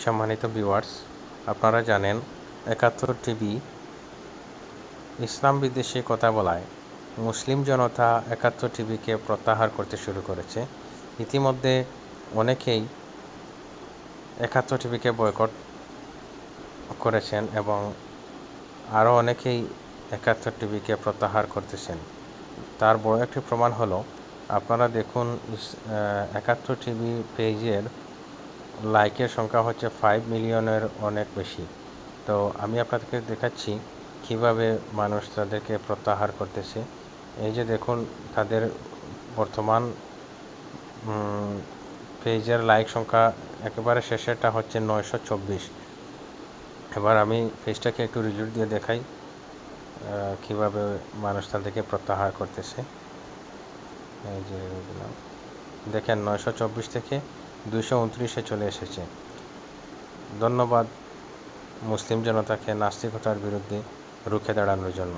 সম্মানিত ভিউয়ার্স, আপনারা জানেন ৭১ টিভি ইসলাম বিদ্বেষী কথা বলায় মুসলিম জনতা ৭১ টিভিকে প্রত্যাহার করতে শুরু করেছে। ইতিমধ্যে অনেকেই ৭১ টিভিকে বয়কট করেছেন এবং আরও অনেকেই ৭১ টিভিকে প্রত্যাহার করতেছেন। তার বড় একটি প্রমাণ হলো, আপনারা দেখুন ৭১ টিভি পেজের লাইকের সংখ্যা হচ্ছে 5 মিলিয়নের অনেক বেশি। তো আমি আপনাদেরকে দেখাচ্ছি কিভাবে মানুষ তাদেরকে প্রত্যাহার করতেছে। এই যে দেখুন, তাদের বর্তমান পেজের লাইক সংখ্যা একেবারে শেষেরটা হচ্ছে 924। এবার আমি পেজটাকে একটু রিজুট দিয়ে দেখাই কিভাবে মানুষ তাদেরকে প্রত্যাহার করতেছে। এই যে দেখেন, 924 থেকে 229-এ চলে এসেছে। ধন্যবাদ মুসলিম জনতাকে নাস্তিকতার বিরুদ্ধে রুখে দাঁড়ানোর জন্য।